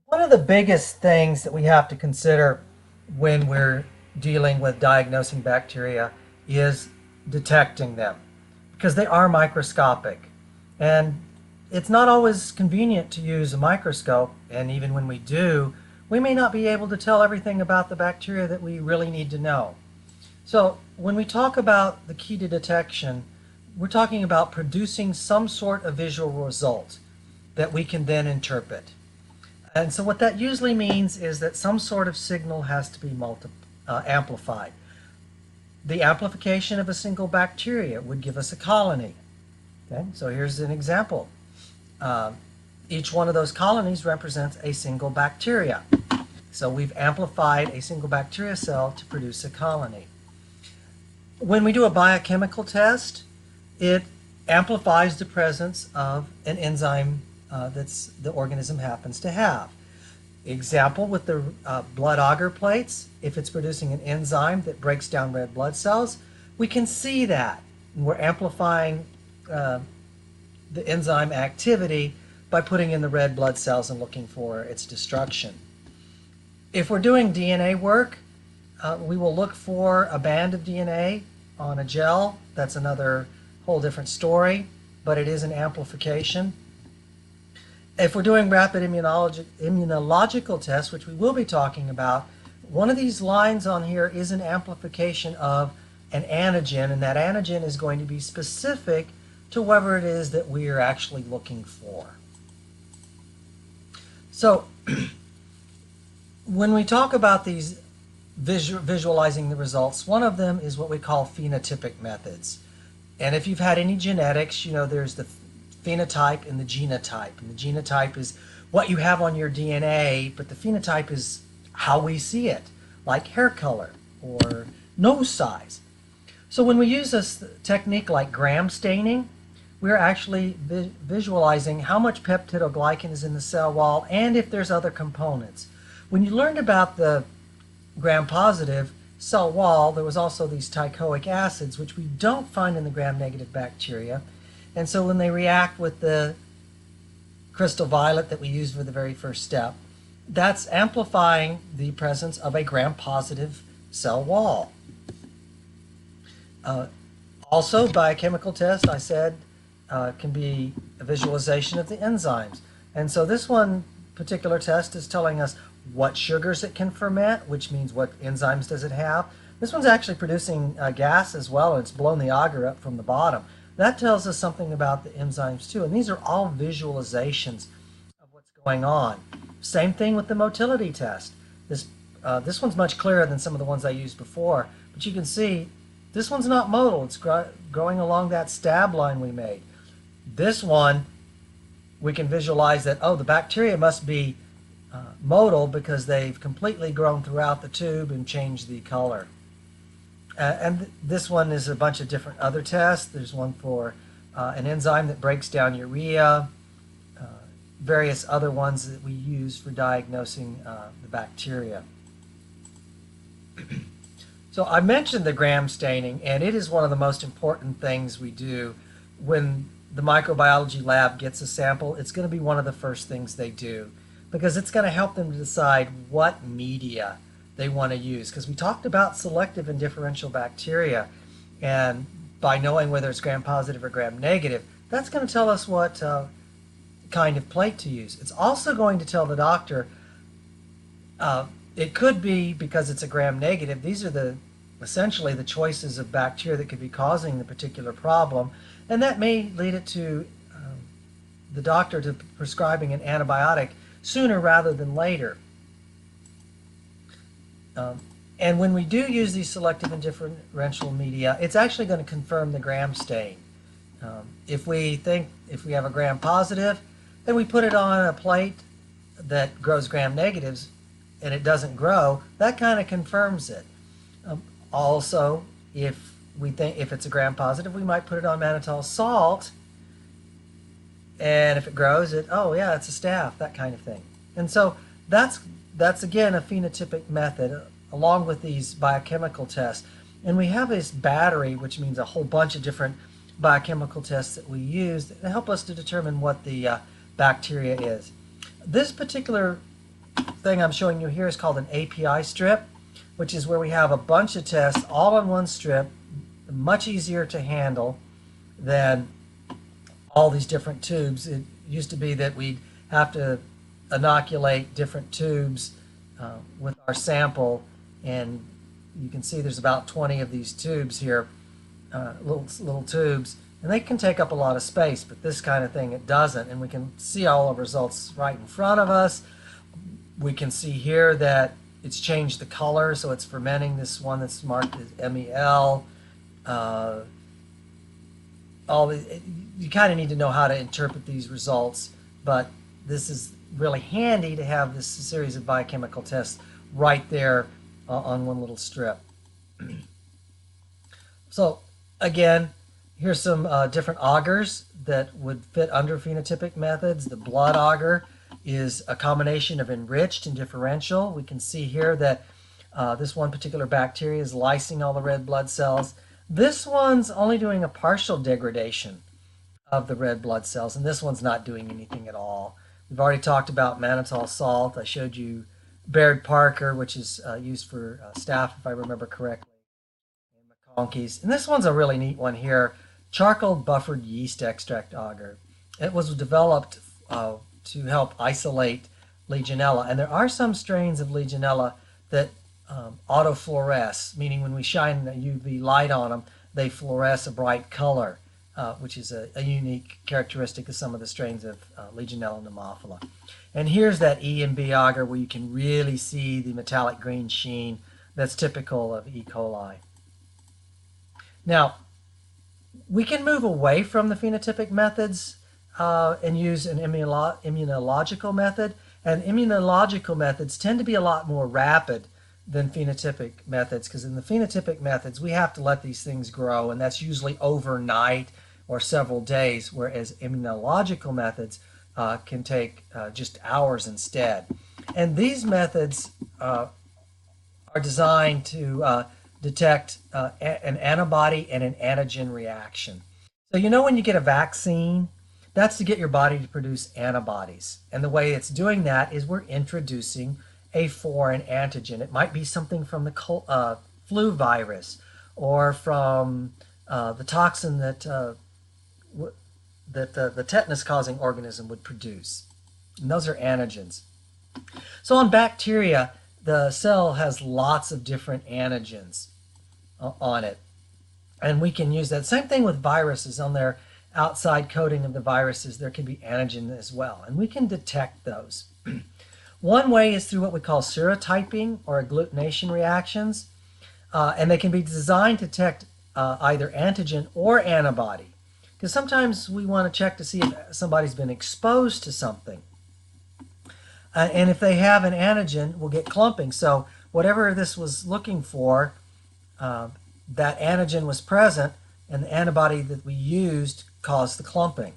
One of the biggest things that we have to consider when we're dealing with diagnosing bacteria is detecting them because they are microscopic. And it's not always convenient to use a microscope, and even when we do, we may not be able to tell everything about the bacteria that we really need to know. So when we talk about the key to detection, we're talking about producing some sort of visual result that we can then interpret. And so what that usually means is that some sort of signal has to be amplified. The amplification of a single bacteria would give us a colony. Okay, so here's an example. Uh, each one of those colonies represents a single bacteria. So we've amplified a single bacteria cell to produce a colony. When we do a biochemical test, it amplifies the presence of an enzyme that's the organism happens to have. Example with the blood agar plates, if it's producing an enzyme that breaks down red blood cells, we can see that. And we're amplifying the enzyme activity by putting in the red blood cells and looking for its destruction. If we're doing DNA work, we will look for a band of DNA on a gel. That's another whole different story, but it is an amplification. If we're doing rapid immunological tests, which we will be talking about, one of these lines on here is an amplification of an antigen, and that antigen is going to be specific to whatever it is that we are actually looking for. So when we talk about these visualizing the results, one of them is what we call phenotypic methods. And if you've had any genetics, you know there's the phenotype and the genotype. And the genotype is what you have on your DNA, but the phenotype is how we see it, like hair color or nose size. So when we use a technique like gram staining, we're actually visualizing how much peptidoglycan is in the cell wall and if there's other components. When you learned about the gram-positive cell wall, there was also these teichoic acids, which we don't find in the gram-negative bacteria. And so when they react with the crystal violet that we used for the very first step, that's amplifying the presence of a gram-positive cell wall. Also, biochemical test, I said, can be a visualization of the enzymes. And so this one particular test is telling us what sugars it can ferment, which means what enzymes does it have. This one's actually producing gas as well, and it's blown the agar up from the bottom. That tells us something about the enzymes too, and these are all visualizations of what's going on. Same thing with the motility test. This one's much clearer than some of the ones I used before, but you can see this one's not motile. It's growing along that stab line we made. This one, we can visualize that, oh, the bacteria must be motile because they've completely grown throughout the tube and changed the color. And this one is a bunch of different other tests. There's one for an enzyme that breaks down urea, various other ones that we use for diagnosing the bacteria. So I mentioned the gram staining, and it is one of the most important things we do. When the microbiology lab gets a sample, it's going to be one of the first things they do because it's going to help them to decide what media they want to use. Because we talked about selective and differential bacteria, and by knowing whether it's gram-positive or gram-negative, that's going to tell us what kind of plate to use. It's also going to tell the doctor it could be because it's a gram-negative. These are essentially the choices of bacteria that could be causing the particular problem, and that may lead it to the doctor to prescribing an antibiotic sooner rather than later. And when we do use these selective and differential media, it's actually going to confirm the gram stain. If we have a gram positive, then we put it on a plate that grows gram negatives and it doesn't grow, that kind of confirms it. Also, if it's a gram positive, we might put it on mannitol salt, and if it grows, oh yeah, it's a staph, that kind of thing. And so that's again a phenotypic method along with these biochemical tests. And we have this battery, which means a whole bunch of different biochemical tests that we use that help us to determine what the bacteria is. This particular thing I'm showing you here is called an API strip, which is where we have a bunch of tests all on one strip, much easier to handle than all these different tubes. It used to be that we'd have to inoculate different tubes with our sample, and you can see there's about 20 of these tubes here, little tubes, and they can take up a lot of space, but this kind of thing it doesn't, and we can see all the results right in front of us. We can see here that it's changed the color, so it's fermenting this one that's marked as MEL. You kind of need to know how to interpret these results, but this is really handy to have this series of biochemical tests right there on one little strip. So again, here's some different augers that would fit under phenotypic methods. The blood auger is a combination of enriched and differential. We can see here that this one particular bacteria is lysing all the red blood cells. This one's only doing a partial degradation of the red blood cells, and this one's not doing anything at all. We've already talked about mannitol salt. I showed you Baird Parker, which is used for staph, if I remember correctly, and McConkey's. And this one's a really neat one here, charcoal buffered yeast extract auger. It was developed to help isolate Legionella, and there are some strains of Legionella that autofluoresce, meaning when we shine the UV light on them, they fluoresce a bright color, which is a unique characteristic of some of the strains of Legionella pneumophila. And here's that E and B auger where you can really see the metallic green sheen that's typical of E. coli. Now, we can move away from the phenotypic methods and use an immunological method. And immunological methods tend to be a lot more rapid than phenotypic methods, because in the phenotypic methods we have to let these things grow, and that's usually overnight or several days, whereas immunological methods can take just hours instead. And these methods are designed to detect an antibody and an antigen reaction. So you know when you get a vaccine, that's to get your body to produce antibodies. And the way it's doing that is we're introducing a foreign antigen. It might be something from the flu virus or from the toxin that the tetanus-causing organism would produce. And those are antigens. So on bacteria, the cell has lots of different antigens on it. And we can use that. Same thing with viruses. On their outside coating of the viruses, there can be antigen as well. And we can detect those. One way is through what we call serotyping or agglutination reactions. And they can be designed to detect either antigen or antibody. Because sometimes we want to check to see if somebody's been exposed to something. And if they have an antigen, we'll get clumping. So whatever this was looking for, that antigen was present, and the antibody that we used caused the clumping.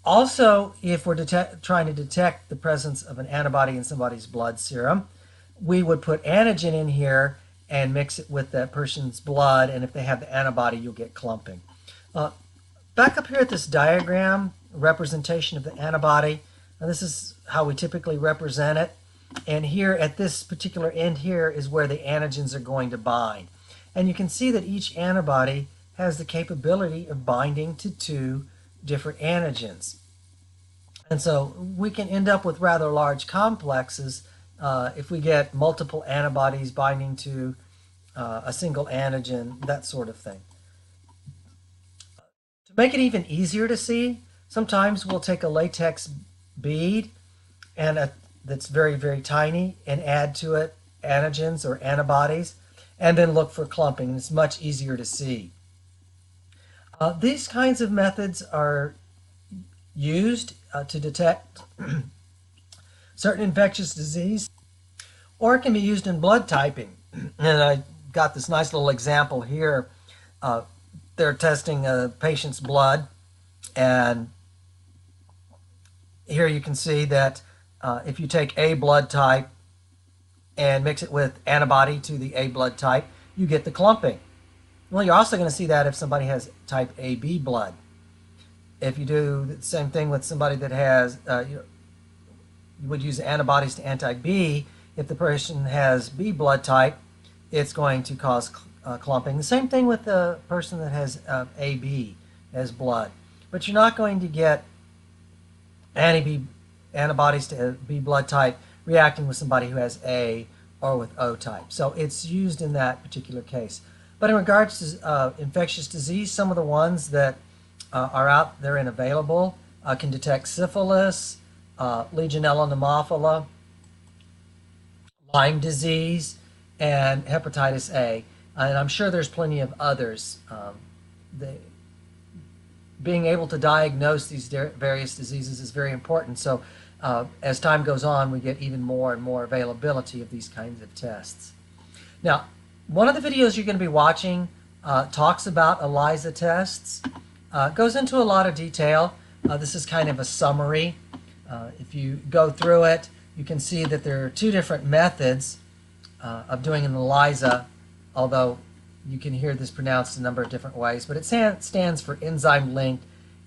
Also, if we're trying to detect the presence of an antibody in somebody's blood serum, we would put antigen in here and mix it with that person's blood, and if they have the antibody, you'll get clumping. Back up here at this diagram, representation of the antibody. Now this is how we typically represent it. And here at this particular end here is where the antigens are going to bind. And you can see that each antibody has the capability of binding to two different antigens. And so we can end up with rather large complexes if we get multiple antibodies binding to a single antigen, that sort of thing. To make it even easier to see, sometimes we'll take a latex bead and that's very, very tiny and add to it antigens or antibodies and then look for clumping. It's much easier to see. These kinds of methods are used to detect certain infectious disease, or it can be used in blood typing. And I got this nice little example here. They're testing a patient's blood, and here you can see that if you take A blood type and mix it with antibody to the A blood type, you get the clumping. Well, you're also going to see that if somebody has type AB blood. If you do the same thing with somebody that has you would use antibodies to anti-B. If the person has B blood type, it's going to cause clumping. The same thing with the person that has AB as blood. But you're not going to get antibodies to B blood type reacting with somebody who has A or with O type. So it's used in that particular case. But in regards to infectious disease, some of the ones that are out there and available can detect syphilis, Legionella pneumophila, Lyme disease, and hepatitis A. And I'm sure there's plenty of others. Being able to diagnose these various diseases is very important. So as time goes on, we get even more and more availability of these kinds of tests. Now, one of the videos you're going to be watching talks about ELISA tests. Goes into a lot of detail. This is kind of a summary. If you go through it, you can see that there are two different methods of doing an ELISA, although you can hear this pronounced a number of different ways, but it stands for enzyme-linked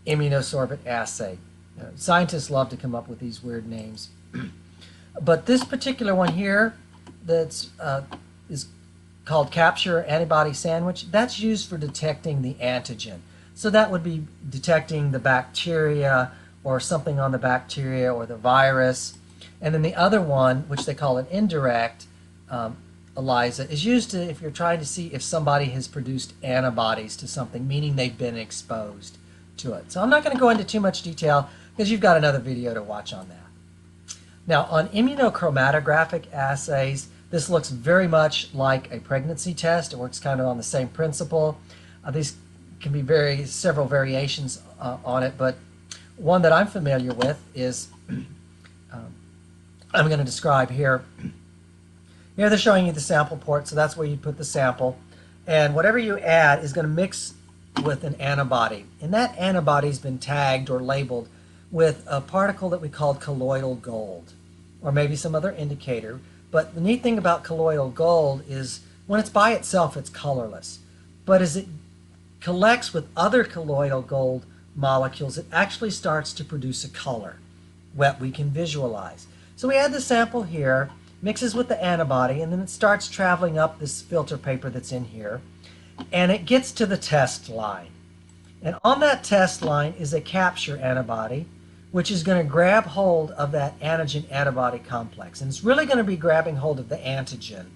immunosorbent assay. Scientists love to come up with these weird names. But this particular one here that's is called capture antibody sandwich, that's used for detecting the antigen. So that would be detecting the bacteria or something on the bacteria or the virus. And then the other one, which they call an indirect ELISA, is used to if you're trying to see if somebody has produced antibodies to something, meaning they've been exposed to it. So I'm not going to go into too much detail because you've got another video to watch on that. Now, on immunochromatographic assays, this looks very much like a pregnancy test. It works kind of on the same principle. These can be several variations on it, but one that I'm familiar with is I'm going to describe here. Here they're showing you the sample port, so that's where you put the sample. And whatever you add is going to mix with an antibody. And that antibody's been tagged or labeled with a particle that we call colloidal gold, or maybe some other indicator. But the neat thing about colloidal gold is when it's by itself, it's colorless. But as it collects with other colloidal gold molecules, it actually starts to produce a color that we can visualize. So we add the sample here, mixes with the antibody, and then it starts traveling up this filter paper that's in here, and it gets to the test line. And on that test line is a capture antibody, which is going to grab hold of that antigen-antibody complex. And it's really going to be grabbing hold of the antigen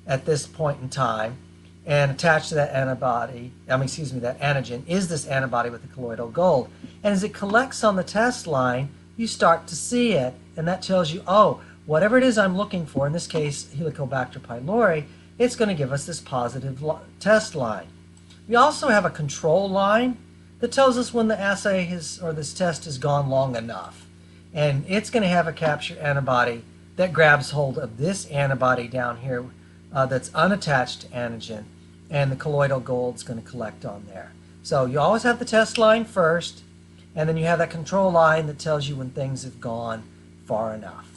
at this point in time, and attached to that antibody, that antigen is this antibody with the colloidal gold. And as it collects on the test line, you start to see it, and that tells you, oh, whatever it is I'm looking for, in this case, Helicobacter pylori, it's going to give us this positive test line. We also have a control line that tells us when the assay or this test has gone long enough. And it's going to have a capture antibody that grabs hold of this antibody down here that's unattached to antigen, and the colloidal gold is going to collect on there. So you always have the test line first, and then you have that control line that tells you when things have gone far enough.